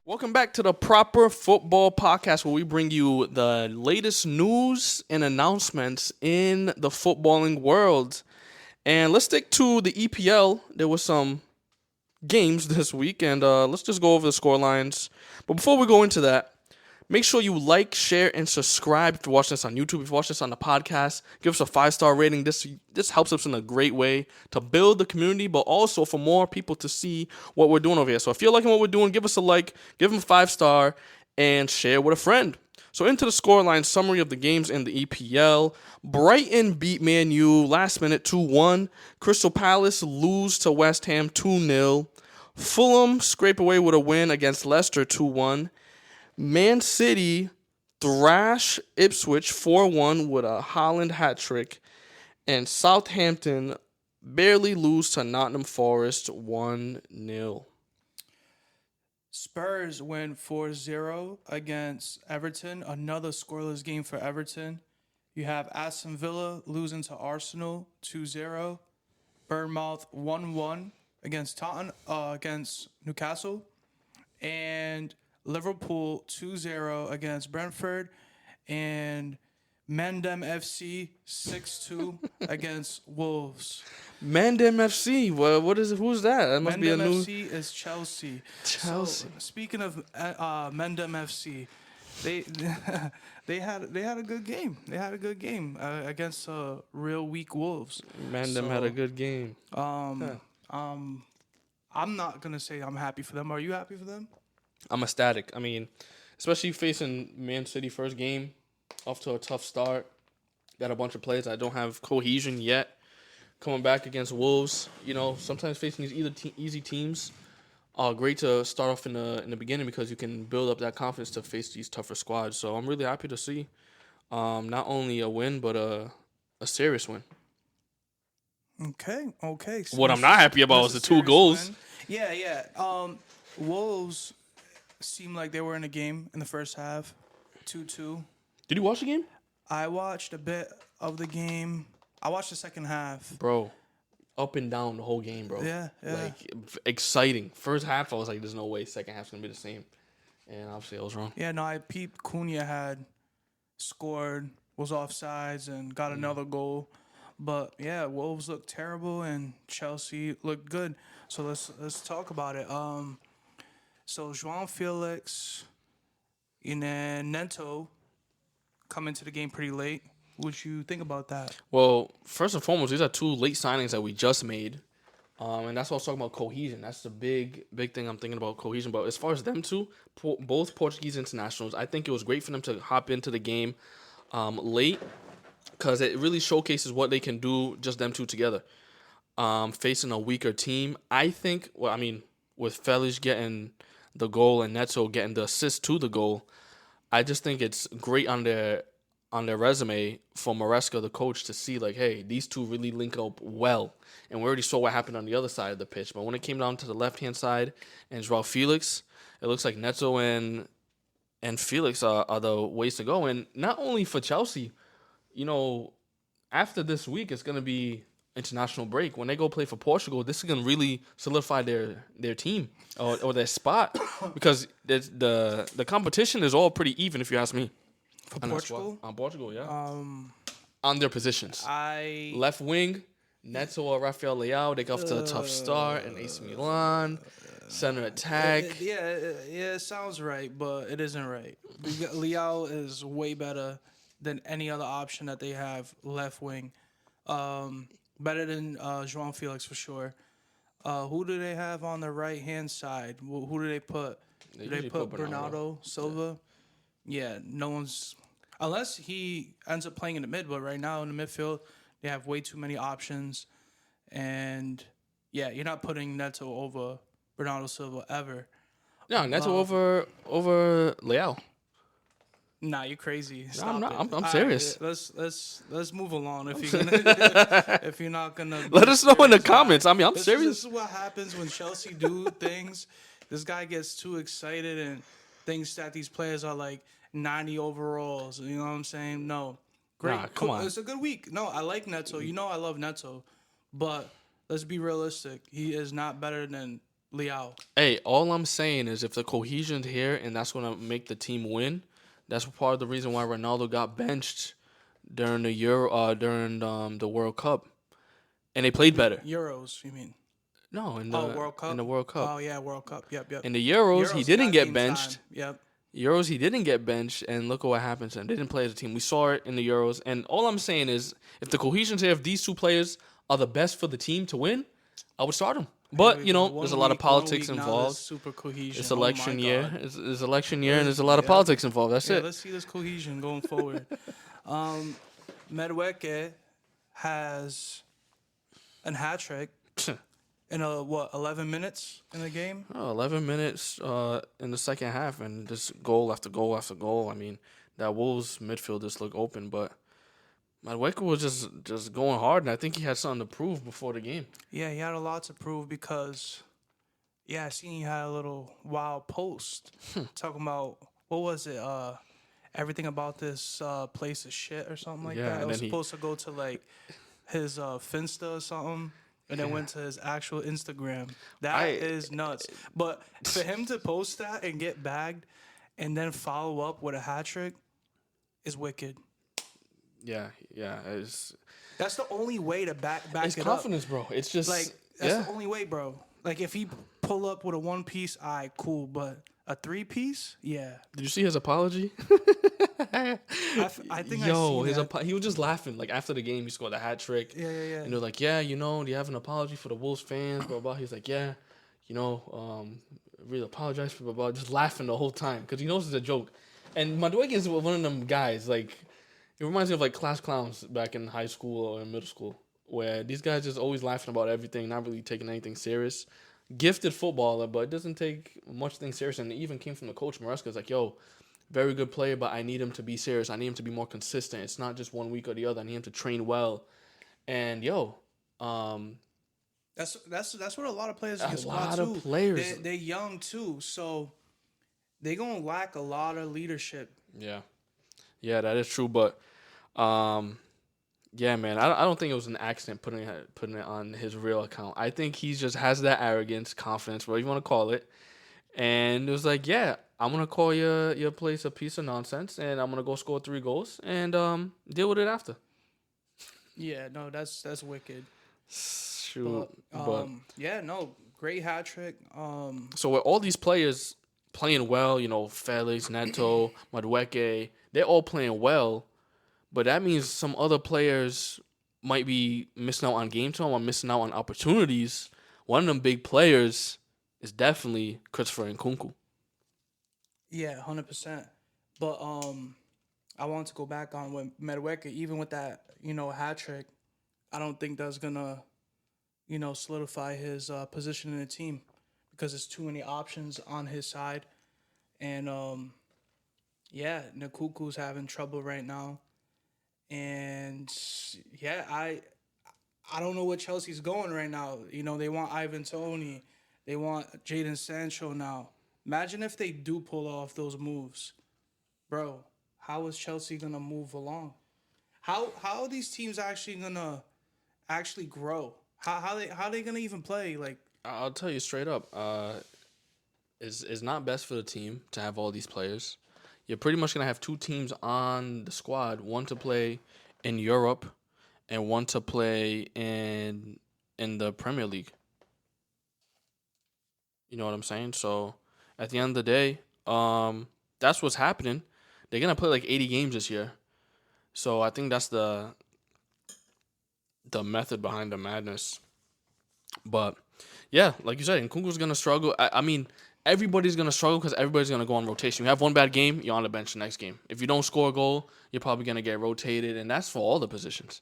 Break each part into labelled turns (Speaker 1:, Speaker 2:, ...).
Speaker 1: Welcome back to the Proper Football Podcast, where we bring you the latest news and announcements in the footballing world. And let's stick to the EPL. There were some games this week, and let's just go over the score lines. But before we go into that, make sure you like, share, and subscribe if you're watching this on YouTube. If you're watching this on the podcast, give us a 5-star rating. This helps us in a great way to build the community, but also for more people to see what we're doing over here. So if you're liking what we're doing, give us a like, give them a 5-star, and share with a friend. So into the scoreline summary of the games in the EPL. Brighton beat Man U last minute 2-1. Crystal Palace lose to West Ham 2-0. Fulham scrape away with a win against Leicester 2-1. Man City thrash Ipswich 4-1 with a Haaland hat trick. And Southampton barely lose to Nottingham Forest 1-0.
Speaker 2: Spurs win 4-0 against Everton. Another scoreless game for Everton. You have Aston Villa losing to Arsenal 2-0. Bournemouth 1-1 against against Newcastle. And Liverpool 2-0 against Brentford. And Mendem FC 6-2 against Wolves.
Speaker 1: Mendem FC. What is it? Who's that? That must be a new.
Speaker 2: FC is Chelsea.
Speaker 1: Chelsea.
Speaker 2: So, speaking of Mendem FC, they had a good game. They had a good game against real weak Wolves.
Speaker 1: Mendem had a good game.
Speaker 2: I'm not gonna say I'm happy for them. Are you happy for them?
Speaker 1: I'm ecstatic. I mean, especially facing Man City first game, off to a tough start. Got a bunch of players that don't have cohesion yet. Coming back against Wolves, sometimes facing these easy teams are great to start off in the beginning because you can build up that confidence to face these tougher squads. So I'm really happy to see not only a win but a serious win.
Speaker 2: Okay. So
Speaker 1: what I'm not happy about is the 2 goals.
Speaker 2: Win. Yeah. Wolves seemed like they were in a game in the first half, 2-2.
Speaker 1: Did you watch the game?
Speaker 2: I watched a bit of the game. I watched the second half.
Speaker 1: Bro, up and down the whole game, bro.
Speaker 2: Yeah.
Speaker 1: Like, exciting. First half, I was like, there's no way second half's going to be the same. And obviously, I was wrong.
Speaker 2: Yeah, no, I peeped. Cunha had scored, was offsides, and got another goal. But, yeah, Wolves looked terrible, and Chelsea looked good. So let's talk about it. So João Felix and then Neto come into the game pretty late. What you think about that?
Speaker 1: Well, first and foremost, these are 2 late signings that we just made. And that's what I was talking about, cohesion. That's the big thing I'm thinking about, cohesion. But as far as them two, both Portuguese internationals, I think it was great for them to hop into the game late because it really showcases what they can do, just them two together. Facing a weaker team, I think, with Felix getting the goal and Neto getting the assist to the goal, I just think it's great on their resume for Maresca, the coach, to see, like, hey, these two really link up well. And we already saw what happened on the other side of the pitch. But when it came down to the left-hand side and João Felix, it looks like Neto and Felix are the ways to go. And not only for Chelsea, after this week, it's going to be international break. When they go play for Portugal, this is going to really solidify their team or their spot because the competition is all pretty even, if you ask me.
Speaker 2: For Portugal?
Speaker 1: On Portugal, yeah. On their positions. Left wing, Neto or Rafael Leao. They got off to a tough start in AC Milan. Center attack.
Speaker 2: It sounds right, but it isn't right. Leao is way better than any other option that they have left wing. Better than João Felix for sure. Who do they have on the right-hand side? Who do they put? Do they put Bernardo Silva? Yeah, no one's... Unless he ends up playing in the mid, but right now in the midfield, they have way too many options. And, yeah, you're not putting Neto over Bernardo Silva ever.
Speaker 1: No, Neto over Leao.
Speaker 2: Nah, you're crazy.
Speaker 1: I'm not. I'm serious.
Speaker 2: Right, let's move along. If you're not gonna
Speaker 1: let us know in the comments. I'm serious.
Speaker 2: This is what happens when Chelsea do things. This guy gets too excited and thinks that these players are like 90 overalls. You know what I'm saying? No, great.
Speaker 1: Nah, come on.
Speaker 2: It's a good week. No, I like Neto. I love Neto, but let's be realistic. He is not better than Liao.
Speaker 1: Hey, all I'm saying is if the cohesion's here and that's gonna make the team win, that's part of the reason why Ronaldo got benched during the the World Cup, and they played better.
Speaker 2: Euros, you mean?
Speaker 1: No,
Speaker 2: Oh, World
Speaker 1: in the
Speaker 2: Cup.
Speaker 1: World Cup.
Speaker 2: Oh yeah, World Cup. Yep, yep.
Speaker 1: In the Euros, he
Speaker 2: Euros, he
Speaker 1: didn't
Speaker 2: got
Speaker 1: get
Speaker 2: game time.
Speaker 1: benched.
Speaker 2: Yep.
Speaker 1: Euros, he didn't get benched, and look at what happened to him. They didn't play as a team. We saw it in the Euros, and all I'm saying is, if the cohesion's here, if these two players are the best for the team to win, I would start them.
Speaker 2: Here
Speaker 1: But
Speaker 2: we go.
Speaker 1: there's a lot of politics
Speaker 2: Now there's
Speaker 1: involved.
Speaker 2: super cohesion.
Speaker 1: It's
Speaker 2: Oh
Speaker 1: election
Speaker 2: my
Speaker 1: year.
Speaker 2: God.
Speaker 1: It's election year, and there's a lot of
Speaker 2: Yeah.
Speaker 1: politics involved. That's
Speaker 2: Yeah,
Speaker 1: it.
Speaker 2: let's see this cohesion going forward. Medweke has a hat trick in 11 minutes in the game.
Speaker 1: 11 minutes in the second half, and just goal after goal after goal. I mean, that Wolves midfield just looked open, but Madueke was just going hard, and I think he had something to prove before the game.
Speaker 2: Yeah, he had a lot to prove because, yeah, I seen he had a little wild post talking about, what was it? Everything about this place is shit or something like
Speaker 1: Yeah,
Speaker 2: that. It
Speaker 1: and
Speaker 2: was
Speaker 1: then he-
Speaker 2: supposed to go to like his Finsta or something. And then went to his actual Instagram. That is nuts. But for him to post that and get bagged and then follow up with a hat trick is wicked.
Speaker 1: Yeah. It's
Speaker 2: That's the only way to back it
Speaker 1: confidence, bro. It's just
Speaker 2: up. Like, that's the only way, bro. Like, if he pull up with a one piece, all right, cool. But a three piece, yeah.
Speaker 1: Did you see his apology?
Speaker 2: I think
Speaker 1: Yo,
Speaker 2: I seen that.
Speaker 1: he was just laughing. Like after the game, he scored a hat trick.
Speaker 2: Yeah.
Speaker 1: And they're like, yeah, do you have an apology for the Wolves fans? Blah blah. He's like, yeah, really apologize for blah blah. Just laughing the whole time because he knows it's a joke. And Madueke is one of them guys. Like, it reminds me of like class clowns back in high school or in middle school, where these guys just always laughing about everything, not really taking anything serious. Gifted footballer, but it doesn't take much thing serious. And it even came from the coach Maresca. It's like, yo, very good player, but I need him to be serious. I need him to be more consistent. It's not just 1 week or the other. I need him to train well. And
Speaker 2: That's what a lot of players get
Speaker 1: a
Speaker 2: spot
Speaker 1: lot
Speaker 2: too.
Speaker 1: of players.
Speaker 2: They're young too, so they're gonna lack a lot of leadership.
Speaker 1: Yeah, that is true. But yeah, man, I don't think it was an accident putting it on his real account. I think he just has that arrogance, confidence, whatever you want to call it. And it was like, yeah, I'm gonna call your place a piece of nonsense, and I'm gonna go score 3 goals and deal with it after.
Speaker 2: Yeah, no, that's wicked.
Speaker 1: Shoot,
Speaker 2: But yeah, no, great hat trick.
Speaker 1: So with all these players playing well, Felix, Neto, Madueke, they're all playing well, but that means some other players might be missing out on game time or missing out on opportunities. One of them big players is definitely Christopher Nkunku.
Speaker 2: Yeah, 100%. But I want to go back on with Medweke, even with that, hat trick. I don't think that's gonna, solidify his position in the team because there's too many options on his side, and yeah, Nkunku's having trouble right now, and yeah, I don't know what Chelsea's going right now. They want Ivan Toney, they want Jadon Sancho now. Imagine if they do pull off those moves, bro. How is Chelsea gonna move along? How are these teams actually gonna grow? How they gonna even play? Like,
Speaker 1: I'll tell you straight up, it's not best for the team to have all these players. You're pretty much gonna have 2 teams on the squad, one to play in Europe and one to play in the Premier League. You know what I'm saying? So at the end of the day, that's what's happening. They're gonna play like 80 games this year. So I think that's the method behind the madness. But yeah, like you said, Nkunku's gonna struggle. I mean, everybody's gonna struggle because everybody's gonna go on rotation. You have one bad game, you're on the bench the next game. If you don't score a goal, you're probably gonna get rotated, and that's for all the positions.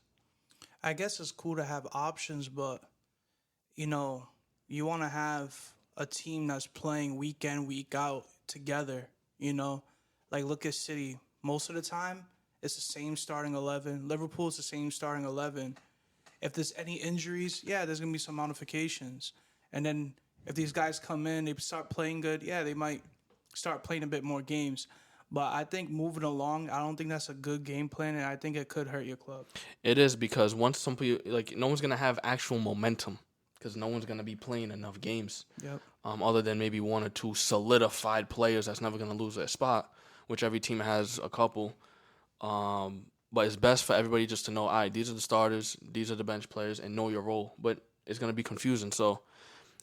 Speaker 2: I guess it's cool to have options, but you want to have a team that's playing week in, week out together. Like look at City. Most of the time, it's the same starting 11. Liverpool is the same starting 11. If there's any injuries, yeah, there's gonna be some modifications. And then if these guys come in, they start playing good, yeah, they might start playing a bit more games. But I think moving along, I don't think that's a good game plan, and I think it could hurt your club.
Speaker 1: It is because once some people, like, no one's gonna have actual momentum. because no one's going to be playing enough games.
Speaker 2: Yep.
Speaker 1: Other than maybe one or two solidified players that's never going to lose their spot, which every team has a couple. But it's best for everybody just to know, all right, these are the starters, these are the bench players, and know your role. But it's going to be confusing. So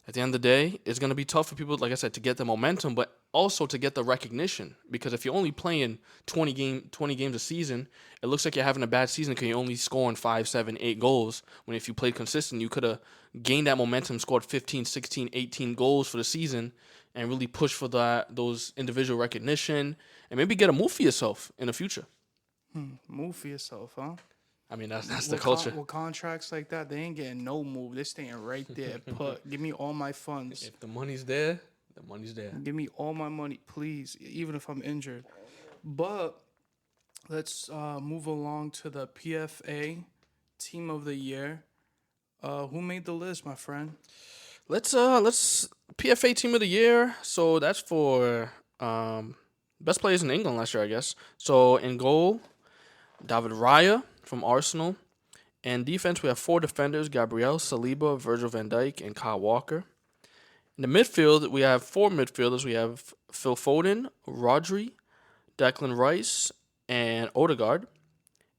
Speaker 1: at the end of the day, it's going to be tough for people, like I said, to get the momentum, but also to get the recognition. Because if you're only playing 20 games a season, it looks like you're having a bad season because you're only scoring 5, 7, 8 goals. When if you played consistent, you could have gained that momentum, scored 15, 16, 18 goals for the season, and really push for those individual recognition, and maybe get a move for yourself in the future.
Speaker 2: Move for yourself, huh?
Speaker 1: I mean, that's the culture.
Speaker 2: With contracts like that, they ain't getting no move. They're staying right there. Give me all my funds.
Speaker 1: If the money's there, the money's there.
Speaker 2: Give me all my money, please, even if I'm injured. But let's move along to the PFA Team of the Year. Who made the list, my friend?
Speaker 1: Let's PFA Team of the Year. So that's for best players in England last year, I guess. So in goal, David Raya from Arsenal. And defense, we have 4 defenders: Gabriel, Saliba, Virgil van Dijk, and Kyle Walker. In the midfield, we have 4 midfielders. We have Phil Foden, Rodri, Declan Rice, and Odegaard.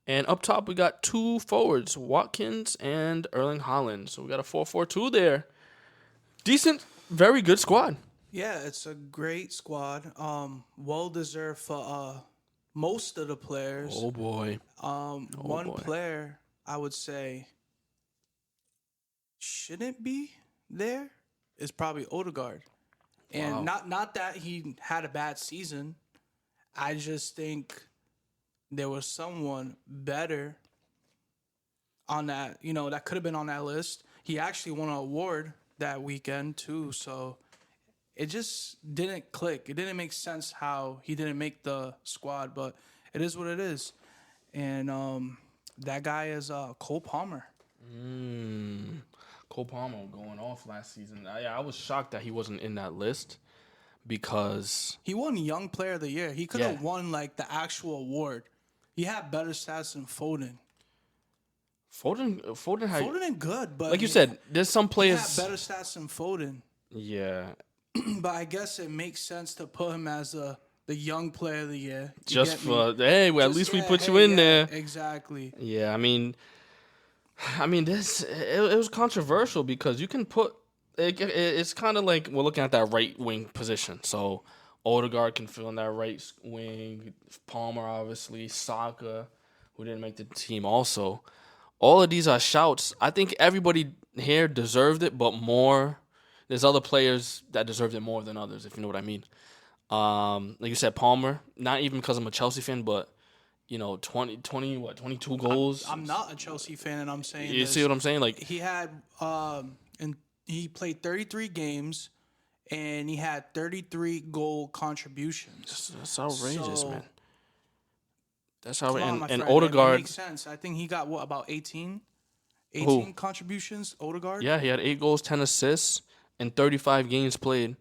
Speaker 1: And up top, we got 2 forwards, Watkins and Erling Haaland. So we got a 4-4-2 there. Decent, very good squad.
Speaker 2: Yeah, it's a great squad. Well deserved for most of the players.
Speaker 1: Oh boy.
Speaker 2: One player I would say shouldn't be there is probably Odegaard. And not that he had a bad season. I just think there was someone better on that, that could have been on that list. He actually won an award that weekend too, so it just didn't click. It didn't make sense how he didn't make the squad, but it is what it is. And that guy is Cole Palmer.
Speaker 1: Cole Palmer going off last season. I was shocked that he wasn't in that list because
Speaker 2: he won Young Player of the Year. He could have won like the actual award. He had better stats than Foden.
Speaker 1: Foden
Speaker 2: ain't good, but
Speaker 1: like you said, there's some players
Speaker 2: he had better stats than Foden.
Speaker 1: Yeah.
Speaker 2: But I guess it makes sense to put him as the Young Player of the Year.
Speaker 1: Just for at least we put you in there.
Speaker 2: Exactly.
Speaker 1: Yeah, I mean this it was controversial because you can put it's kind of like we're looking at that right wing position. So Odegaard can fill in that right wing. Palmer, obviously. Saka, who didn't make the team also. All of these are shouts. I think everybody here deserved it, but more. There's other players that deserved it more than others, if you know what I mean. Like you said, Palmer, not even because I'm a Chelsea fan, but, 22 goals.
Speaker 2: I'm not a Chelsea fan, and I'm saying
Speaker 1: you see what I'm saying? Like
Speaker 2: he had, and he played 33 games, and he had 33 goal contributions.
Speaker 1: That's outrageous, man. That's how. And
Speaker 2: Odegaard. That makes sense. I think he got about 18 contributions. Odegaard.
Speaker 1: Yeah, he had 8 goals, 10 assists, and 35 games played.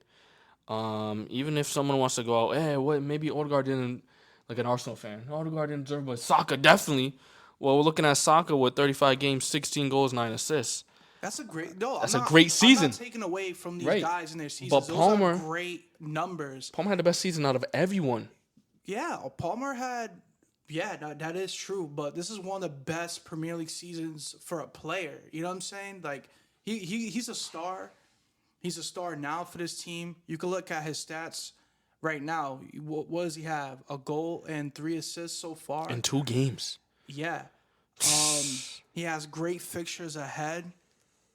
Speaker 1: Even if someone wants to go out, maybe Odegaard didn't, like an Arsenal fan, Odegaard didn't deserve, but Saka definitely. Well, we're looking at Saka with 35 games, 16 goals, 9 assists.
Speaker 2: That's a great.
Speaker 1: Great season.
Speaker 2: I'm not taking away from these guys in their seasons.
Speaker 1: But Palmer,
Speaker 2: those are great numbers.
Speaker 1: Palmer had the best season out of everyone.
Speaker 2: Yeah, Palmer had. Yeah, that is true. But this is one of the best Premier League seasons for a player. You know what I'm saying? Like he's a star. He's a star now for this team. You can look at his stats right now. What does he have? A goal and 3 assists so far
Speaker 1: in 2 games.
Speaker 2: Yeah. He has great fixtures ahead.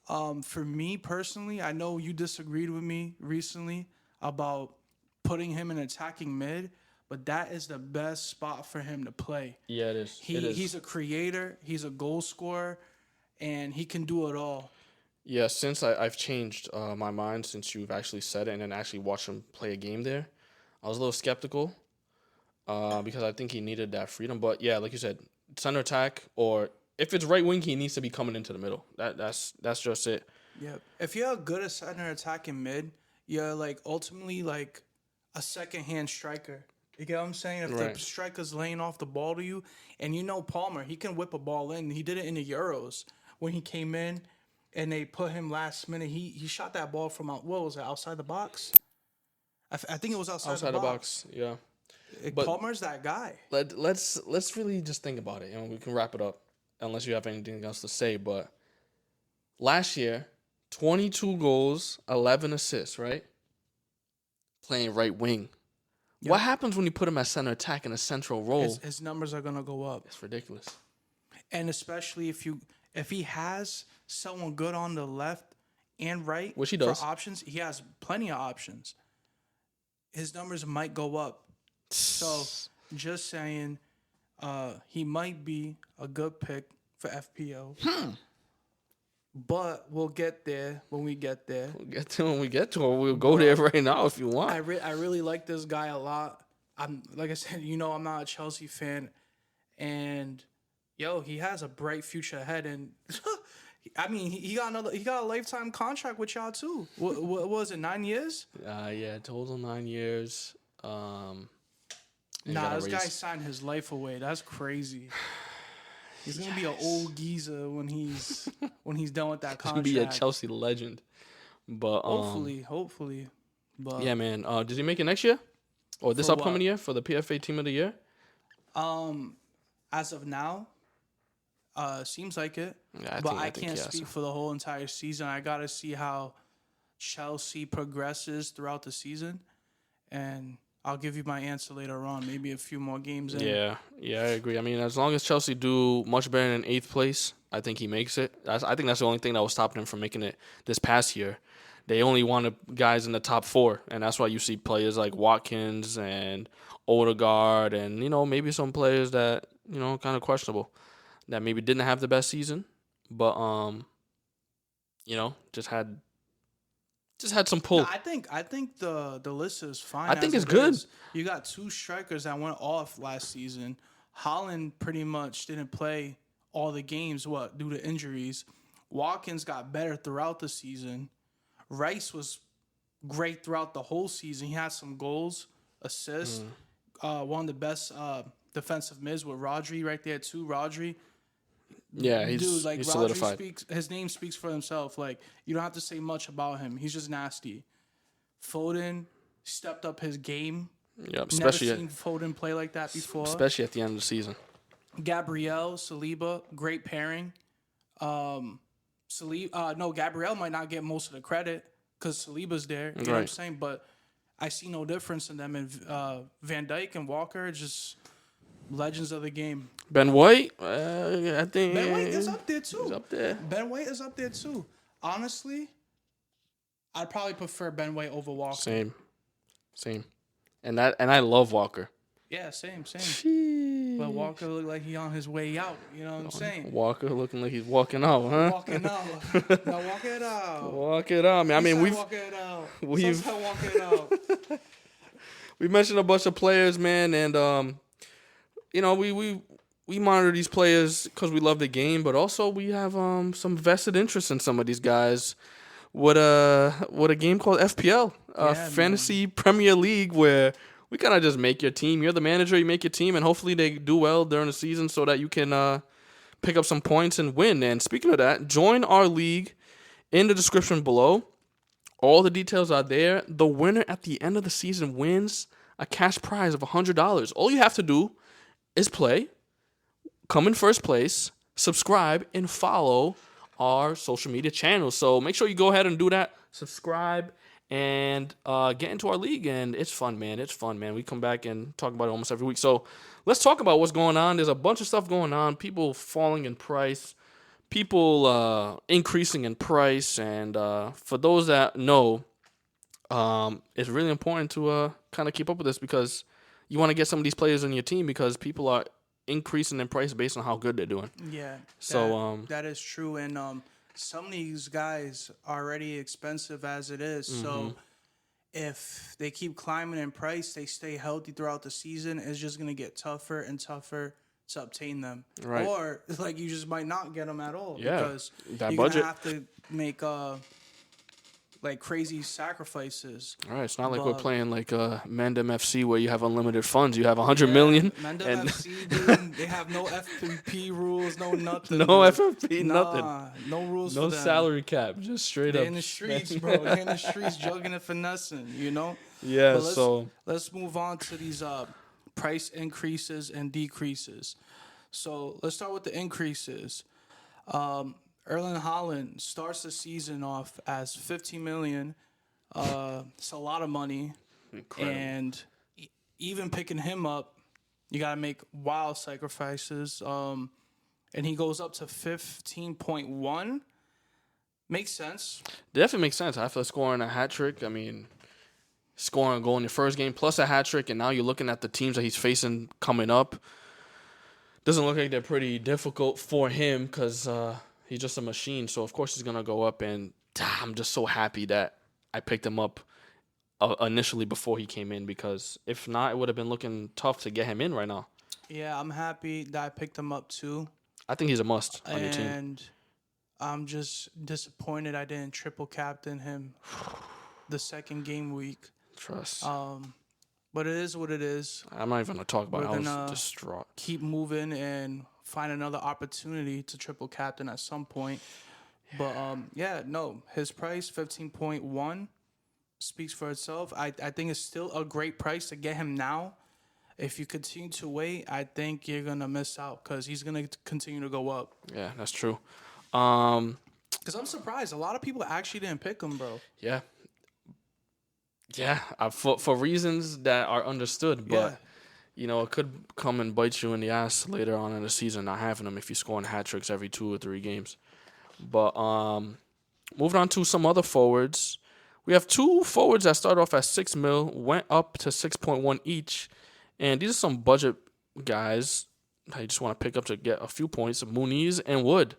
Speaker 2: For me personally, I know you disagreed with me recently about putting him in attacking mid, but that is the best spot for him to play.
Speaker 1: Yeah, it is.
Speaker 2: He's a creator, he's a goal scorer, and he can do it all.
Speaker 1: Yeah, since I've changed my mind since you've actually said it and then actually watched him play a game there, I was a little skeptical because I think he needed that freedom. But yeah, like you said, center attack, or if it's right wing, he needs to be coming into the middle. That's just it.
Speaker 2: Yeah. If you're good at center attack in mid, you're like ultimately like a second hand striker. You get what I'm saying? If the striker's laying off the ball to you, and Palmer, he can whip a ball in. He did it in the Euros when he came in. and they put him last minute. He shot that ball from what was it, outside the box? I think it was outside the box.
Speaker 1: Yeah. But
Speaker 2: Palmer's that guy.
Speaker 1: let's really just think about it, and we can wrap it up unless you have anything else to say. But last year, 22 goals, 11 assists, right? Playing right wing. Yep. What happens when you put him at center attack in a central role?
Speaker 2: His numbers are gonna go up.
Speaker 1: It's ridiculous.
Speaker 2: And especially if he has someone good on the left and right,
Speaker 1: which he does,
Speaker 2: for options, he has plenty of options. His numbers might go up. So just saying, he might be a good pick for FPL. But we'll get there when we get there.
Speaker 1: We'll get to when we get to it. We'll go there right now if you want.
Speaker 2: I really like this guy a lot. Like I said, I'm not a Chelsea fan, and he has a bright future ahead. And I mean, he got a lifetime contract with y'all too. What was it, 9 years?
Speaker 1: Yeah, total 9 years.
Speaker 2: This guy signed his life away. That's crazy. He's gonna be an old geezer when he's done with that contract.
Speaker 1: He's gonna be a Chelsea legend. But
Speaker 2: hopefully. But
Speaker 1: yeah, man. Does he make it next year or this upcoming year for the PFA Team of the Year?
Speaker 2: As of now, seems like it.
Speaker 1: Yeah,
Speaker 2: but I can't speak for the whole entire season. I gotta see how Chelsea progresses throughout the season, and I'll give you my answer later on, maybe a few more games in.
Speaker 1: Yeah, I agree. I mean, as long as Chelsea do much better than 8th place, I think he makes it. I think that's the only thing that was stopping him from making it this past year. They only wanted guys in the top 4, and that's why you see players like Watkins and Odegaard and, maybe some players that, kind of questionable, that maybe didn't have the best season, but, just had some pull.
Speaker 2: No, I think the list is fine.
Speaker 1: I think it's good.
Speaker 2: You got 2 strikers that went off last season. Haaland pretty much didn't play all the games, due to injuries. Watkins got better throughout the season. Rice was great throughout the whole season. He had some goals, assists. One of the best defensive mids with Rodri right there too. Rodri.
Speaker 1: Yeah, he's solidified.
Speaker 2: His name speaks for himself. Like, you don't have to say much about him. He's just nasty. Foden stepped up his game.
Speaker 1: Yep, especially
Speaker 2: never seen Foden play like that before.
Speaker 1: Especially at the end of the season.
Speaker 2: Gabriel, Saliba, great pairing. Gabriel might not get most of the credit because Saliba's there. You know what I'm saying? But I see no difference in them. And Van Dijk and Walker, just legends of the game.
Speaker 1: Ben White, I think
Speaker 2: Ben White is up there too.
Speaker 1: He's up there.
Speaker 2: Ben White is up there too. Honestly, I'd probably prefer Ben White over Walker.
Speaker 1: Same. And I love Walker.
Speaker 2: Yeah, same.
Speaker 1: Sheesh.
Speaker 2: But Walker looked like he on his way out. You know what I'm saying?
Speaker 1: Walker looking like he's walking out, huh?
Speaker 2: Walking out. No, walk it out.
Speaker 1: Walk it out, man. I mean,
Speaker 2: walk it out. Walk it out.
Speaker 1: We mentioned a bunch of players, man, and we monitor these players because we love the game, but also we have some vested interest in some of these guys. With a game called FPL, Fantasy Premier League, where we kind of just make your team. You're the manager, you make your team, and hopefully they do well during the season so that you can pick up some points and win. And speaking of that, join our league in the description below. All the details are there. The winner at the end of the season wins a cash prize of $100. All you have to do is play, come in first place, subscribe, and follow our social media channels. So make sure you go ahead and do that. Subscribe and get into our league. And it's fun, man. We come back and talk about it almost every week. So let's talk about what's going on. There's a bunch of stuff going on. People falling in price. People increasing in price. And for those that know, it's really important to kind of keep up with this because you want to get some of these players on your team because people are increasing in price based on how good they're doing.
Speaker 2: Yeah.
Speaker 1: So
Speaker 2: that is true, and some of these guys are already expensive as it is. Mm-hmm. So if they keep climbing in price, they stay healthy throughout the season, it's just gonna get tougher and tougher to obtain them.
Speaker 1: Right.
Speaker 2: Or you just might not get them at all.
Speaker 1: Yeah.
Speaker 2: Because
Speaker 1: that
Speaker 2: you're
Speaker 1: budget.
Speaker 2: gonna have to make like crazy sacrifices.
Speaker 1: All right, it's not like we're
Speaker 2: But
Speaker 1: playing like Mandem FC where you have unlimited funds. You have 100 million
Speaker 2: Mendem
Speaker 1: and
Speaker 2: FC, dude, they have no FPP rules, no nothing.
Speaker 1: no
Speaker 2: Dude.
Speaker 1: FFP, nothing.
Speaker 2: Nah, no rules
Speaker 1: No
Speaker 2: for them.
Speaker 1: salary cap, just straight
Speaker 2: They're
Speaker 1: up
Speaker 2: in the streets,
Speaker 1: spend.
Speaker 2: bro. They're in the streets, jugging and finessing.
Speaker 1: Yeah,
Speaker 2: But
Speaker 1: so
Speaker 2: let's move on to these price increases and decreases. So let's start with the increases. Erling Haaland starts the season off as 15 million. It's a lot of money,
Speaker 1: incredible.
Speaker 2: and even picking him up, you gotta make wild sacrifices. And he goes up to 15.1. Makes sense.
Speaker 1: Definitely makes sense. After scoring a hat trick, I mean, scoring a goal in your first game plus a hat trick, and now you're looking at the teams that he's facing coming up. Doesn't look like they're pretty difficult for him because he's just a machine. So of course he's gonna go up, and I'm just so happy that I picked him up initially before he came in, because if not, it would have been looking tough to get him in right now.
Speaker 2: Yeah, I'm happy that I picked him up too.
Speaker 1: I think he's a must on your team.
Speaker 2: And I'm just disappointed I didn't triple captain him the second game week.
Speaker 1: Trust.
Speaker 2: But it is what it is.
Speaker 1: I'm not even gonna talk about it. I
Speaker 2: We're
Speaker 1: was
Speaker 2: gonna
Speaker 1: distraught.
Speaker 2: Keep moving and find another opportunity to triple captain at some point. But his price 15.1 speaks for itself. I think it's still a great price to get him now. If you continue to wait, I think you're gonna miss out because he's gonna continue to go up.
Speaker 1: Yeah, that's true.
Speaker 2: Because I'm surprised a lot of people actually didn't pick him, bro.
Speaker 1: Yeah. Yeah, for reasons that are understood, but it could come and bite you in the ass later on in the season not having him if you're scoring hat tricks every 2 or 3 games. But moving on to some other forwards, we have 2 forwards that started off at 6 mil, went up to 6.1 each, and these are some budget guys that you just want to pick up to get a few points. Muniz and Wood,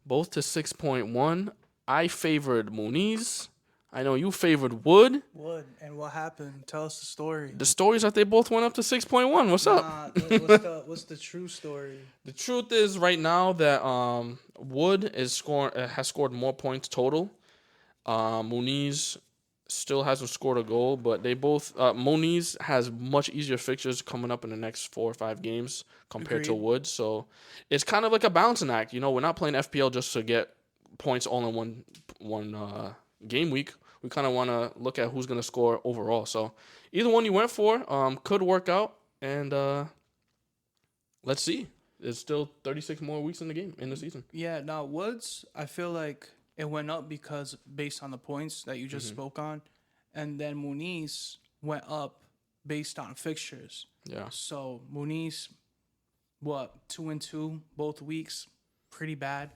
Speaker 1: both to 6.1. I favored Muniz. I know you favored Wood.
Speaker 2: Wood. And what happened? Tell us the story.
Speaker 1: The story is that they both went up to 6.1. What's up?
Speaker 2: What's the true story?
Speaker 1: The truth is right now that Wood has scored more points total. Muniz still hasn't scored a goal, but they both Muniz has much easier fixtures coming up in the next 4 or 5 games compared to Wood. So it's kind of like a balancing act. We're not playing FPL just to get points all in one game week. We kind of want to look at who's going to score overall. So either one you went for could work out, and let's see. There's still 36 more weeks in the season.
Speaker 2: Yeah, now Woods, I feel like it went up because based on the points that you just spoke on, and then Muniz went up based on fixtures.
Speaker 1: Yeah.
Speaker 2: So Muniz, 2-2 both weeks, pretty bad.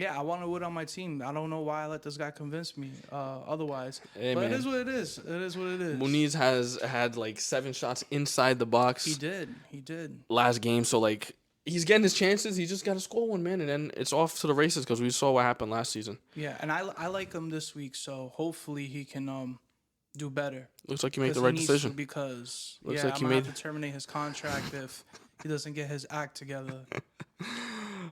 Speaker 2: I wanted Wood on my team. I don't know why I let this guy convince me otherwise.
Speaker 1: Hey,
Speaker 2: but
Speaker 1: man.
Speaker 2: it is what it is. It is what it is.
Speaker 1: Muniz has had like 7 shots inside the box.
Speaker 2: He did.
Speaker 1: Last game, so like he's getting his chances. He just got to score one, man, and then it's off to the races because we saw what happened last season.
Speaker 2: Yeah, and I like him this week, so hopefully he can do better.
Speaker 1: Looks like you made the right decision.
Speaker 2: Because
Speaker 1: I'm
Speaker 2: gonna have to terminate his contract if he doesn't get his act together.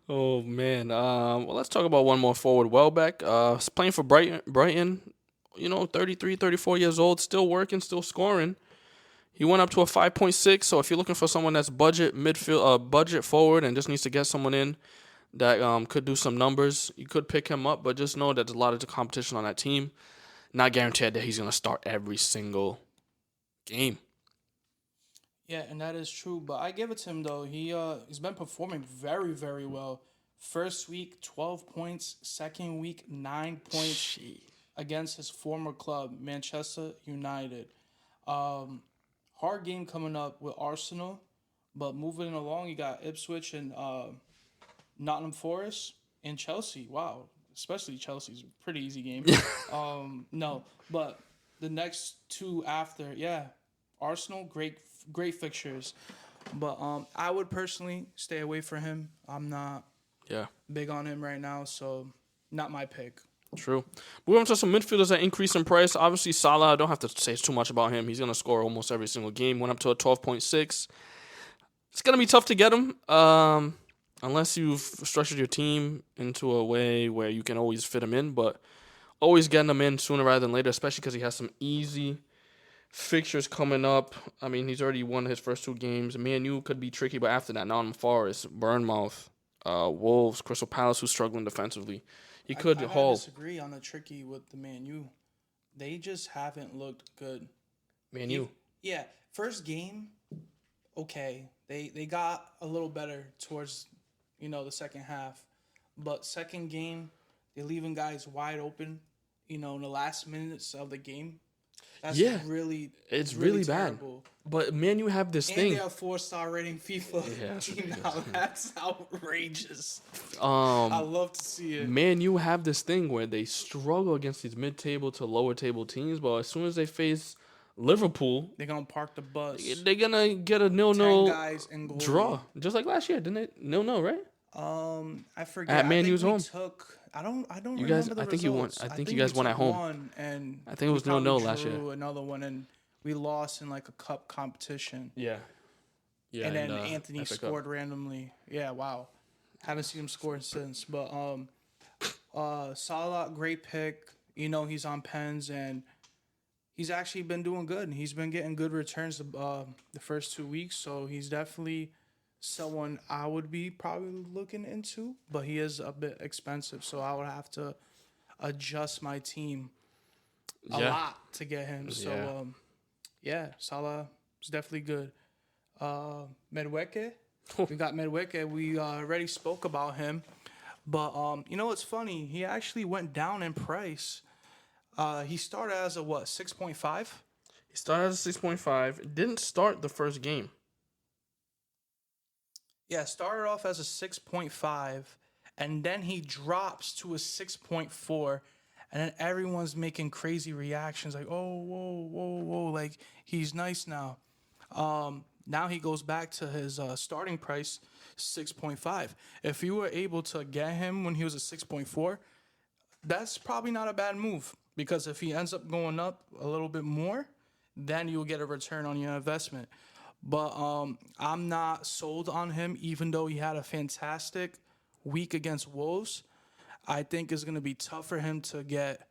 Speaker 1: Oh man. Well, let's talk about one more forward. Welbeck, playing for Brighton. 33, 34 years old, still working, still scoring. He went up to a 5.6. So if you're looking for someone that's budget midfield, budget forward, and just needs to get someone in that could do some numbers, you could pick him up. But just know that there's a lot of competition on that team. Not guaranteed that he's gonna start every single game.
Speaker 2: Yeah, and that is true. But I give it to him though. He's been performing very, very well. First week, 12 points. Second week, 9 points against his former club, Manchester United. Hard game coming up with Arsenal, but moving along, you got Ipswich and Nottingham Forest and Chelsea. Wow, especially Chelsea's a pretty easy game. No, but the next 2 after, Arsenal, great fixtures. But I would personally stay away from him. I'm not big on him right now, so not my pick.
Speaker 1: True. Moving on to some midfielders that increase in price. Obviously, Salah, I don't have to say too much about him. He's going to score almost every single game. Went up to a 12.6. It's going to be tough to get him unless you've structured your team into a way where you can always fit him in. But always getting him in sooner rather than later, especially because he has some easy fixtures coming up. I mean, he's already won his first 2 games. Man U could be tricky, but after that, Nottingham Forest, Bournemouth, Wolves, Crystal Palace, who's struggling defensively. He could
Speaker 2: I gotta
Speaker 1: haul
Speaker 2: disagree on the tricky with the Man U. They just haven't looked good.
Speaker 1: Man
Speaker 2: E-
Speaker 1: U.
Speaker 2: Yeah, first game, okay. They got a little better towards, the second half. But second game, they're leaving guys wide open, in the last minutes of the game. That's
Speaker 1: Yeah,
Speaker 2: really
Speaker 1: it's
Speaker 2: really
Speaker 1: really bad.
Speaker 2: terrible.
Speaker 1: But Man U have this
Speaker 2: And
Speaker 1: thing.
Speaker 2: they're a 4-star rating FIFA
Speaker 1: Yeah, that's
Speaker 2: team now.
Speaker 1: ridiculous.
Speaker 2: That's outrageous. I
Speaker 1: Um,
Speaker 2: love to see it.
Speaker 1: Man U have this thing where they struggle against these mid-table to lower-table teams, but as soon as they face Liverpool,
Speaker 2: They're gonna park the bus.
Speaker 1: they're gonna get a
Speaker 2: 10
Speaker 1: 0-0
Speaker 2: guys in goal.
Speaker 1: draw, just like last year, didn't it? 0-0, right?
Speaker 2: I forget.
Speaker 1: At
Speaker 2: I
Speaker 1: Man
Speaker 2: think
Speaker 1: U's
Speaker 2: we
Speaker 1: home.
Speaker 2: took. I don't
Speaker 1: You
Speaker 2: remember
Speaker 1: guys,
Speaker 2: the
Speaker 1: I think you won.
Speaker 2: results.
Speaker 1: I think you
Speaker 2: we
Speaker 1: guys won
Speaker 2: took
Speaker 1: at home.
Speaker 2: one, and
Speaker 1: I think it was
Speaker 2: we probably
Speaker 1: 0-0 last year.
Speaker 2: drew another one, and we lost in like a cup competition.
Speaker 1: Yeah, yeah.
Speaker 2: And then
Speaker 1: in,
Speaker 2: Anthony
Speaker 1: FA Cup.
Speaker 2: scored randomly. Yeah, wow. Haven't seen him score since. But Salah, great pick. He's on pens and he's actually been doing good. He's been getting good returns the first 2 weeks, so he's definitely someone I would be probably looking into. But he is a bit expensive, so I would have to adjust my team a
Speaker 1: Yeah.
Speaker 2: lot to get him. So Salah is definitely good. Medweke, we got Medweke. We already spoke about him, but what's funny? He actually went down in price. He started as a 6.5.
Speaker 1: He started as a 6.5. Didn't start the first game.
Speaker 2: Yeah, started off as a 6.5, and then he drops to a 6.4, and then everyone's making crazy reactions like, "Oh, whoa, whoa, whoa!" Like he's nice now. Now he goes back to his starting price, 6.5. If you were able to get him when he was a 6.4, that's probably not a bad move because if he ends up going up a little bit more, then you'll get a return on your investment. But I'm not sold on him, even though he had a fantastic week against Wolves. I think it's going to be tough for him to get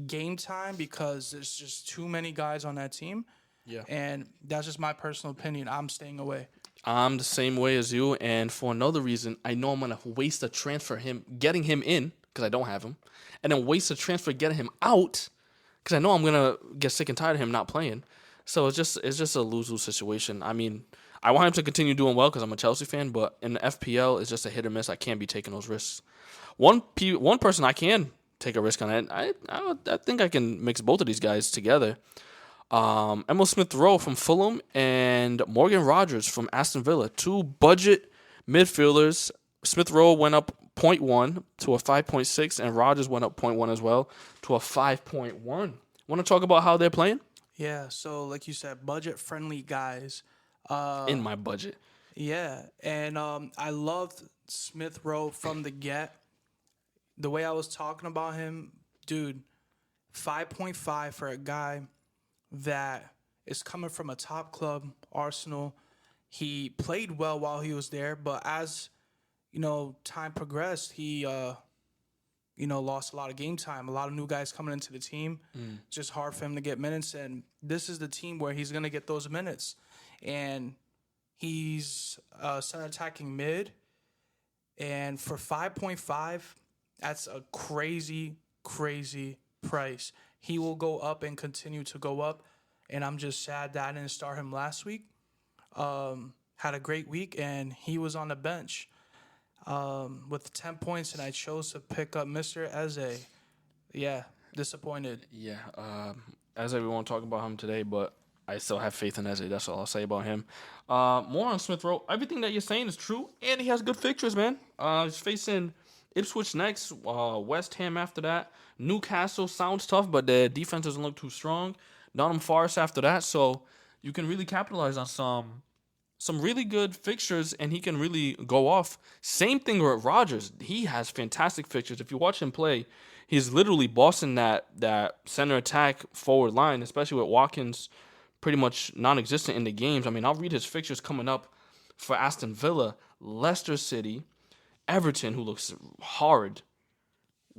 Speaker 2: game time because there's just too many guys on that team.
Speaker 1: Yeah.
Speaker 2: And that's just my personal opinion. I'm staying away.
Speaker 1: I'm the same way as you, and for another reason, I know I'm gonna waste a transfer getting him in because I don't have him, and then waste a transfer getting him out because I know I'm gonna get sick and tired of him not playing. So it's just a lose-lose situation. I mean, I want him to continue doing well because I'm a Chelsea fan, but in the FPL, it's just a hit or miss. I can't be taking those risks. One person I can take a risk on it. I think I can mix both of these guys together. Emil Smith-Rowe from Fulham and Morgan Rogers from Aston Villa. 2 budget midfielders. Smith-Rowe went up 0.1 to a 5.6, and Rogers went up 0.1 as well to a 5.1. Want to talk about how they're playing?
Speaker 2: Yeah, so like you said, budget-friendly guys.
Speaker 1: In my budget.
Speaker 2: Yeah, and I loved Smith Rowe from the get. The way I was talking about him, dude, 5.5 for a guy that is coming from a top club, Arsenal. He played well while he was there, but as time progressed, he lost a lot of game time. A lot of new guys coming into the team. Just hard for him to get minutes, and this is the team where he's gonna get those minutes. And he's center attacking mid, and for 5.5, that's a crazy, crazy price. He will go up and continue to go up, and I'm just sad that I didn't start him last week. Had a great week, and he was on the bench with 10 points, and I chose to pick up Mr. Eze. Yeah, disappointed.
Speaker 1: Yeah, Eze, we won't talk about him today, but I still have faith in Eze. That's all I'll say about him. More on Smith Rowe. Everything that you're saying is true, and he has good fixtures, man. He's facing Ipswich next, West Ham after that. Newcastle sounds tough, but the defense doesn't look too strong. Nottingham Forest after that, so you can really capitalize on some really good fixtures, and he can really go off. Same thing with Rogers. He has fantastic fixtures. If you watch him play, he's literally bossing that center attack forward line, especially with Watkins pretty much non-existent in the games. I mean, I'll read his fixtures coming up for Aston Villa, Leicester City, Everton, who looks hard,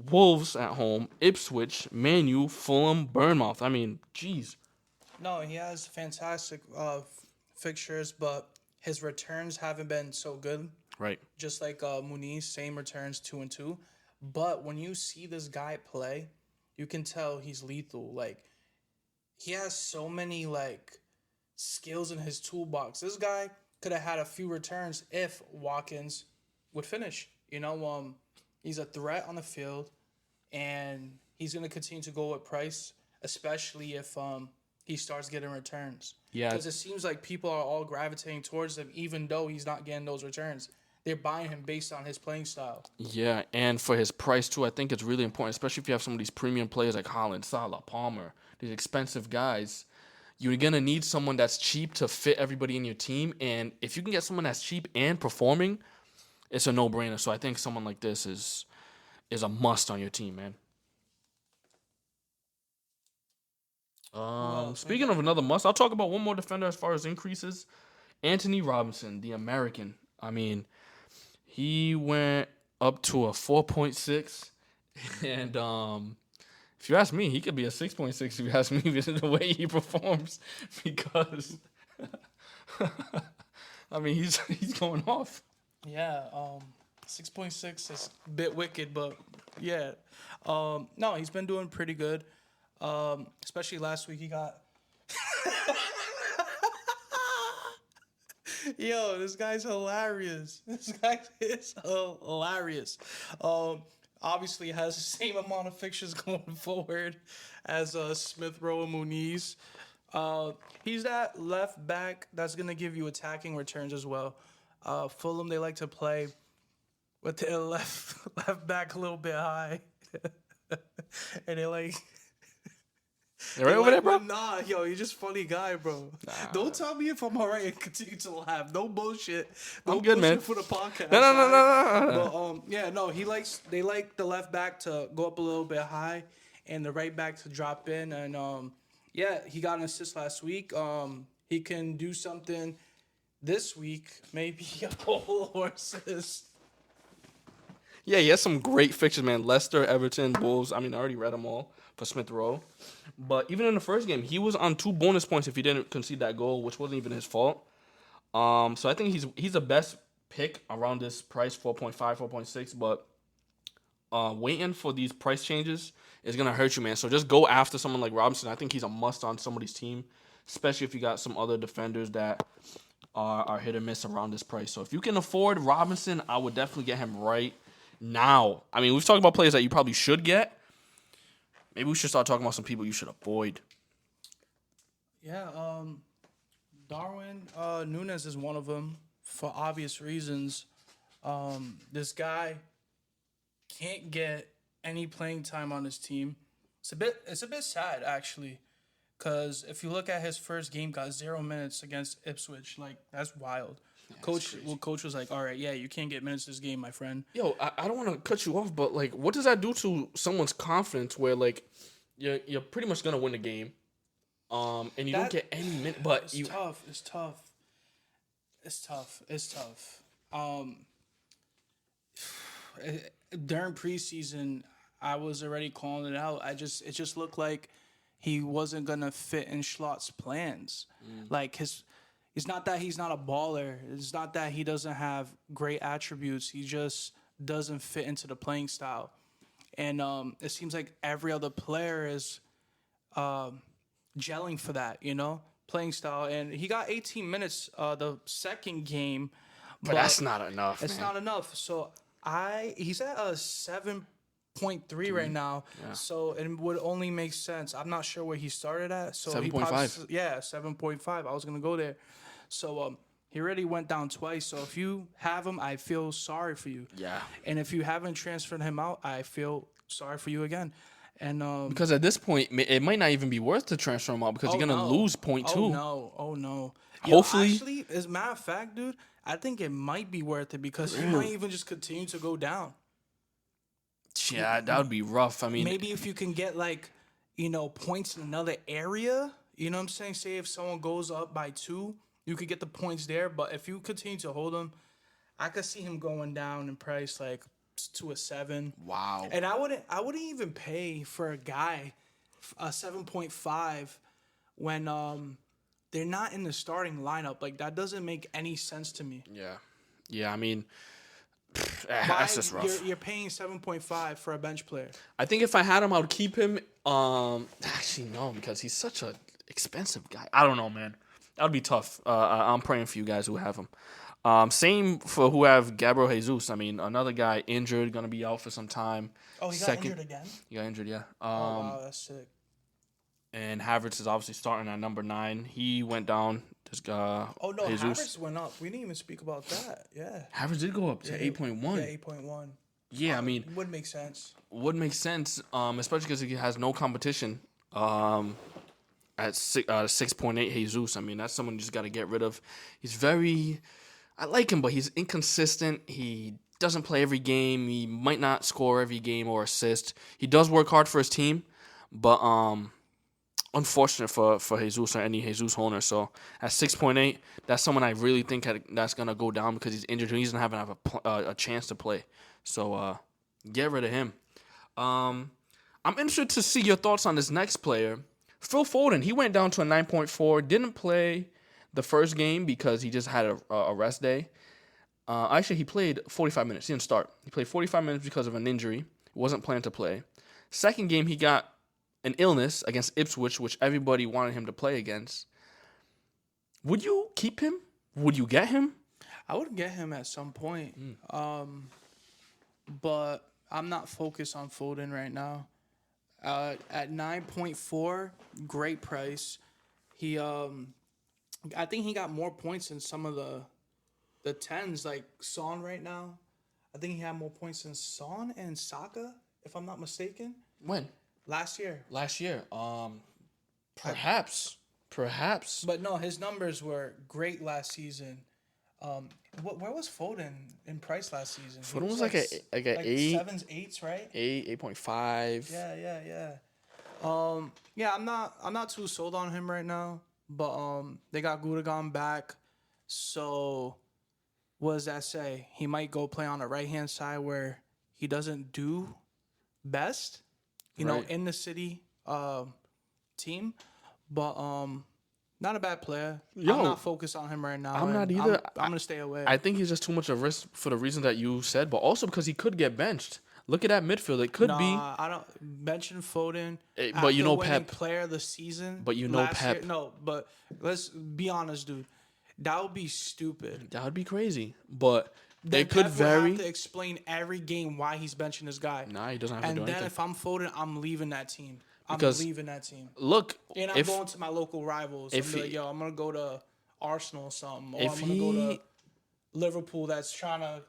Speaker 1: Wolves at home, Ipswich, Man U, Fulham, Bournemouth. I mean, jeez.
Speaker 2: No, he has fantastic fixtures, but his returns haven't been so good.
Speaker 1: Right.
Speaker 2: Just like Muniz, same returns, 2-2. But when you see this guy play, you can tell he's lethal. Like he has so many like skills in his toolbox. This guy could have had a few returns if Watkins would finish. He's a threat on the field, and he's gonna continue to go with Price, especially if he starts getting returns.
Speaker 1: Yeah.
Speaker 2: Because it seems like people are all gravitating towards him, even though he's not getting those returns. They're buying him based on his playing style.
Speaker 1: Yeah, and for his price too, I think it's really important, especially if you have some of these premium players like Holland, Salah, Palmer, these expensive guys. You're gonna need someone that's cheap to fit everybody in your team, and if you can get someone that's cheap and performing, it's a no-brainer. So I think someone like this is a must on your team, man.
Speaker 2: Well,
Speaker 1: Speaking of another must, I'll talk about one more defender as far as increases. Anthony Robinson, the American. I mean, he went up to a 4.6, and if you ask me, he could be a 6.6 if you ask me because of the way he performs. Because I mean, he's going off.
Speaker 2: yeah, 6.6 is a bit wicked, but yeah. No, he's been doing pretty good. Especially last week, he got. Yo, this guy's hilarious. This guy is hilarious. Obviously has the same amount of fixtures going forward as Smith Rowe and Muniz. He's that left back that's gonna give you attacking returns as well. Fulham, they like to play with their left back a little bit high, and they like.
Speaker 1: You right over there, bro?
Speaker 2: Nah, yo, you're just funny guy, bro. Don't tell me if I'm alright and continue to laugh. No bullshit. No
Speaker 1: I'm good,
Speaker 2: bullshit
Speaker 1: man.
Speaker 2: for the podcast.
Speaker 1: No.
Speaker 2: But yeah, no, they like the left back to go up a little bit high and the right back to drop in. And yeah, he got an assist last week. He can do something this week, maybe a goal or assist.
Speaker 1: Yeah, he has some great fixtures, man. Leicester, Everton, Wolves. I mean, I already read them all for Smith Rowe. But even in the first game, he was on 2 bonus points if he didn't concede that goal, which wasn't even his fault. So I think he's the best pick around this price, 4.5, 4.6. But waiting for these price changes is going to hurt you, man. So just go after someone like Robinson. I think he's a must on somebody's team, especially if you got some other defenders that are hit or miss around this price. So if you can afford Robinson, I would definitely get him right now. I mean, we've talked about players that you probably should get. Maybe we should start talking about some people you should avoid.
Speaker 2: Yeah, Darwin Nunes is one of them for obvious reasons. This guy can't get any playing time on his team. It's a bit sad actually, because if you look at his first game, got 0 minutes against Ipswich. Like that's wild. Yeah, coach was like, all right, yeah, you can't get minutes this game, my friend.
Speaker 1: Yo, I don't want to cut you off, but like, what does that do to someone's confidence? Where like, you're pretty much gonna win the game, and you don't get any minutes. But
Speaker 2: It's tough. During preseason, I was already calling it out. It just looked like he wasn't gonna fit in Schlott's plans. Like it's not that he's not a baller. It's not that he doesn't have great attributes. He just doesn't fit into the playing style. And it seems like every other player is gelling for that, playing style. And he got 18 minutes the second game.
Speaker 1: but that's not enough.
Speaker 2: It's not enough. So he's at a 7.3 right now.
Speaker 1: Yeah.
Speaker 2: So it would only make sense. I'm not sure where he started at. So
Speaker 1: 7.5.
Speaker 2: Yeah, 7.5. I was gonna go there. So he already went down twice. So if you have him, I feel sorry for you.
Speaker 1: Yeah.
Speaker 2: And if you haven't transferred him out, I feel sorry for you again. And
Speaker 1: Because at this point, it might not even be worth to transfer him out because you're gonna lose 0.2.
Speaker 2: Oh no.
Speaker 1: Hopefully-
Speaker 2: actually, as a matter of fact, dude, I think it might be worth it because he might even just continue to go down.
Speaker 1: Yeah, that would be rough. I mean,
Speaker 2: Maybe if you can get points in another area, you know what I'm saying? Say if someone goes up by 2, you could get the points there. But if you continue to hold him, I could see him going down in price like to a 7.
Speaker 1: Wow.
Speaker 2: And I wouldn't even pay for a guy a 7.5 when they're not in the starting lineup. Like, that doesn't make any sense to me.
Speaker 1: Yeah. I mean,
Speaker 2: Why
Speaker 1: that's just rough.
Speaker 2: you're paying 7.5 for a bench player?
Speaker 1: I think if I had him, I would keep him. Actually, no, because he's such a expensive guy. I don't know, man. That would be tough. I'm praying for you guys who have him. Same for who have Gabriel Jesus. I mean, another guy injured, gonna be out for some time.
Speaker 2: Oh, he got injured again?
Speaker 1: He got injured, yeah.
Speaker 2: Oh, wow, that's sick.
Speaker 1: And Havertz is obviously starting at number 9. He went down.
Speaker 2: Oh, no,
Speaker 1: Jesus.
Speaker 2: Havertz went up. We didn't even speak about that. Yeah.
Speaker 1: Havertz did go up to 8.1.
Speaker 2: Yeah, 8.1.
Speaker 1: Yeah, I mean,
Speaker 2: Would make sense.
Speaker 1: would make sense, especially because he has no competition at 6.8 Jesus. I mean, that's someone you just got to get rid of. I like him, but he's inconsistent. He doesn't play every game. He might not score every game or assist. He does work hard for his team, but unfortunate for Jesus or any Jesus owner. So at 6.8, that's someone I really think that's going to go down because he's injured and he's going to have a chance to play. So get rid of him. I'm interested to see your thoughts on this next player. Phil Foden, he went down to a 9.4, didn't play the first game because he just had a rest day. Actually, he played 45 minutes. He didn't start. He played 45 minutes because of an injury. He wasn't planned to play. Second game, he got an illness against Ipswich, which everybody wanted him to play against. Would you keep him? Would you get him?
Speaker 2: I would get him at some point. But I'm not focused on Foden right now. At 9.4, great price. He I think he got more points than some of the 10s, like Son right now. I think he had more points than Son and Saka, if I'm not mistaken.
Speaker 1: When?
Speaker 2: Last year.
Speaker 1: Perhaps.
Speaker 2: But no, his numbers were great last season. Where was Foden in price last season?
Speaker 1: Foden was like a 8,
Speaker 2: 7s, 8s, right?
Speaker 1: 8.5.
Speaker 2: Yeah. Yeah, I'm not too sold on him right now. But they got Gundogan back, so what does that say? He might go play on the right hand side where he doesn't do best, you know, in the City team. But not a bad player. I'm not focused on him right now.
Speaker 1: I'm not either.
Speaker 2: I'm gonna stay away.
Speaker 1: I think he's just too much of a risk for the reason that you said, but also because he could get benched. Look at that midfield. It could be.
Speaker 2: I don't mention Foden.
Speaker 1: But you know Pep.
Speaker 2: Player of the season.
Speaker 1: But you know Pep.
Speaker 2: Year. No, but let's be honest, dude. That would be stupid.
Speaker 1: That would be crazy. But
Speaker 2: then
Speaker 1: it could
Speaker 2: Pep
Speaker 1: vary.
Speaker 2: would have to explain every game why he's benching this guy.
Speaker 1: Nah, he doesn't have to do
Speaker 2: anything.
Speaker 1: anything.
Speaker 2: And then if I'm Foden, I'm leaving that team. Leaving that team.
Speaker 1: Look,
Speaker 2: and I'm going to my local rivals. I'm like, I'm gonna go to Arsenal or something, or I'm gonna go to Liverpool. That's trying to.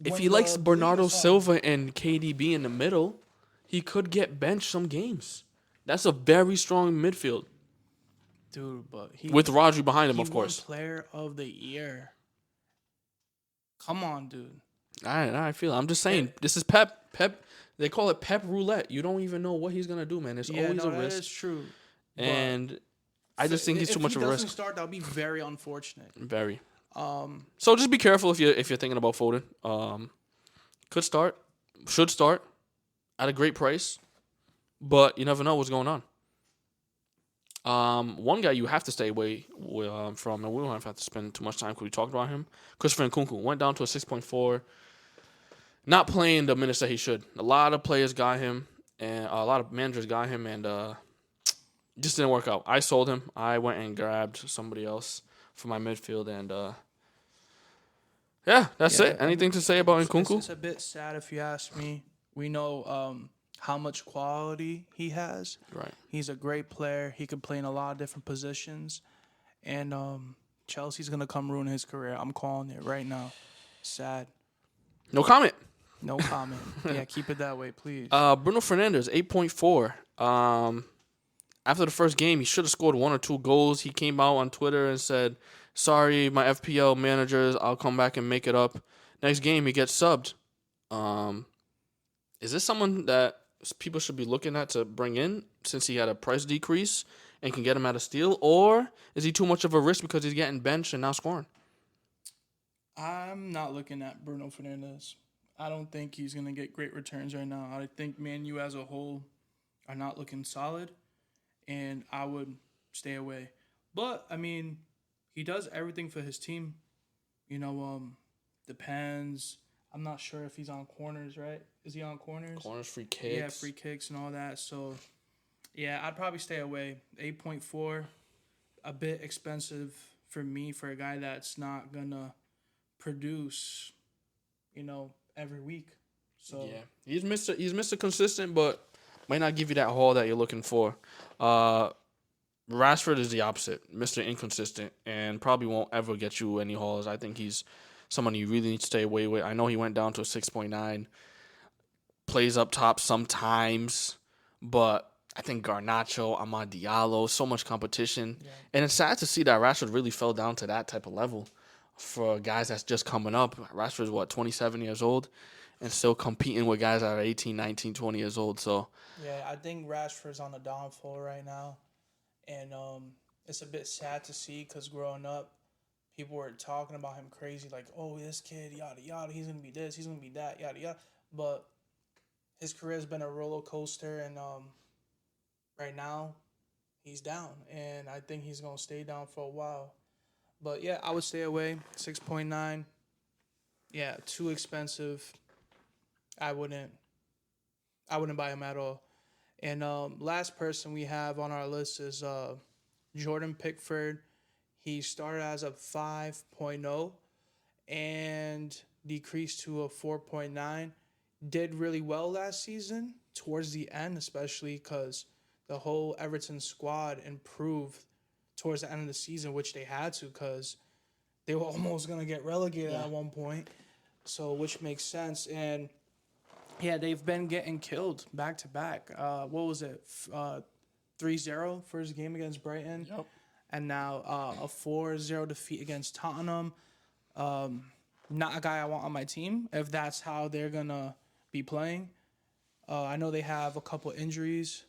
Speaker 1: If he likes Bernardo Silva and KDB in the middle, he could get benched some games. That's a very strong midfield.
Speaker 2: Dude, but
Speaker 1: with Rodri behind him, of course.
Speaker 2: Player of the year. Come on, dude.
Speaker 1: I feel it. I'm just saying, this is Pep. Pep, they call it Pep roulette. You don't even know what he's going to do, man. It's always a risk.
Speaker 2: That is true.
Speaker 1: And I just think he's too much of a risk.
Speaker 2: If he doesn't start, that would be very unfortunate.
Speaker 1: Very. So just be careful if you're thinking about Foden. Could start, should start at a great price, but you never know what's going on. One guy you have to stay away from, and we don't have to spend too much time because we talked about him. Christopher Nkunku went down to a 6.4, not playing the minutes that he should. A lot of players got him, and a lot of managers got him, and just didn't work out. I sold him. I went and grabbed somebody else for my midfield, and that's it. Anything to say about Nkunku?
Speaker 2: It's a bit sad if you ask me. We know how much quality he has.
Speaker 1: Right.
Speaker 2: He's a great player. He can play in a lot of different positions, and Chelsea's gonna come ruin his career. I'm calling it right now. Sad.
Speaker 1: No comment.
Speaker 2: No comment. Yeah, keep it that way, please.
Speaker 1: Bruno Fernandes, 8.4. After the first game, he should have scored 1 or 2 goals. He came out on Twitter and said, "Sorry, my FPL managers, I'll come back and make it up." Next game, he gets subbed. Is this someone that people should be looking at to bring in since he had a price decrease and can get him at a steal? Or is he too much of a risk because he's getting benched and not scoring?
Speaker 2: I'm not looking at Bruno Fernandes. I don't think he's gonna get great returns right now. I think Man U as a whole are not looking solid, and I would stay away. But I mean, he does everything for his team. You know, depends. I'm not sure if he's on corners, right? Is he on corners?
Speaker 1: Corners, free
Speaker 2: Yeah,
Speaker 1: kicks.
Speaker 2: free kicks and all that. So yeah, I'd probably stay away. 8.4, a bit expensive for me for a guy that's not gonna produce, every week. So
Speaker 1: Yeah, he's Mr. Consistent, but might not give you that haul that you're looking for. Uh, Rashford is the opposite, Mr. Inconsistent, and probably won't ever get you any hauls. I think he's someone you really need to stay away with. I know he went down to a 6.9, plays up top sometimes, but I think Garnacho, Amad Diallo, so much competition.
Speaker 2: yeah,
Speaker 1: And it's sad to see that Rashford really fell down to that type of level for guys that's just coming up. Rashford's, 27 years old and still competing with guys that are 18, 19, 20 years old. So,
Speaker 2: yeah, I think Rashford's on the downfall right now, and it's a bit sad to see because growing up, people were talking about him crazy, like, oh, this kid, yada yada, he's gonna be this, he's gonna be that, yada yada. But his career has been a roller coaster, and right now he's down, and I think he's gonna stay down for a while. But yeah, I would stay away. 6.9. Yeah, too expensive. I wouldn't. I wouldn't buy him at all. And last person we have on our list is Jordan Pickford. He started as a 5.0 and decreased to a 4.9. Did really well last season towards the end, especially because the whole Everton squad improved towards the end of the season, which they had to because they were almost going to get relegated
Speaker 1: yeah.
Speaker 2: at one point. So, which makes sense. And yeah, they've been getting killed back to back. What was it? 3-0 first game against Brighton.
Speaker 1: Yep.
Speaker 2: And now a 4-0 defeat against Tottenham. Not a guy I want on my team if that's how they're going to be playing. I know they have a couple injuries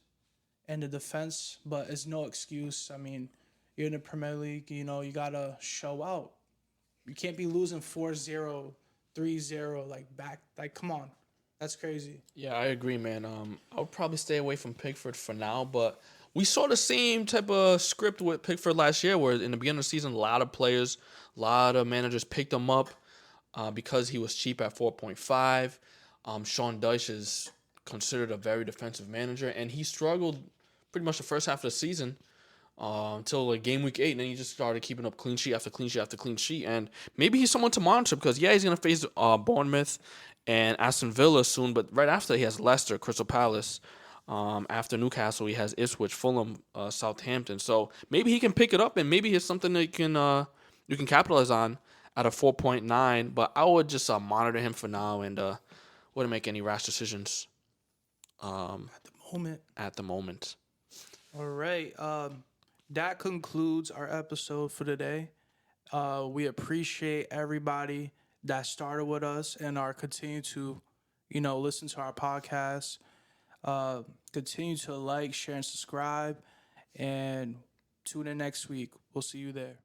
Speaker 2: in the defense, but it's no excuse. I mean, you're in the Premier League, you got to show out. You can't be losing 4-0, 3-0, like back. Like, come on. That's crazy.
Speaker 1: Yeah, I agree, man. I would probably stay away from Pickford for now, but we saw the same type of script with Pickford last year, where in the beginning of the season, a lot of players, a lot of managers picked him up because he was cheap at 4.5. Sean Dyche is considered a very defensive manager, and he struggled pretty much the first half of the season until like game week 8, and then he just started keeping up clean sheet after clean sheet after clean sheet. And maybe he's someone to monitor because he's gonna face Bournemouth and Aston Villa soon, but right after he has Leicester, Crystal Palace. After Newcastle, he has Ipswich, Fulham, Southampton. So maybe he can pick it up, and maybe it's something that you can capitalize on at a 4.9. But I would just monitor him for now and wouldn't make any rash decisions
Speaker 2: At the moment.
Speaker 1: At the moment.
Speaker 2: All right. That concludes our episode for today. We appreciate everybody that started with us and are continue to, listen to our podcast. Continue to like, share, and subscribe. And tune in next week. We'll see you there.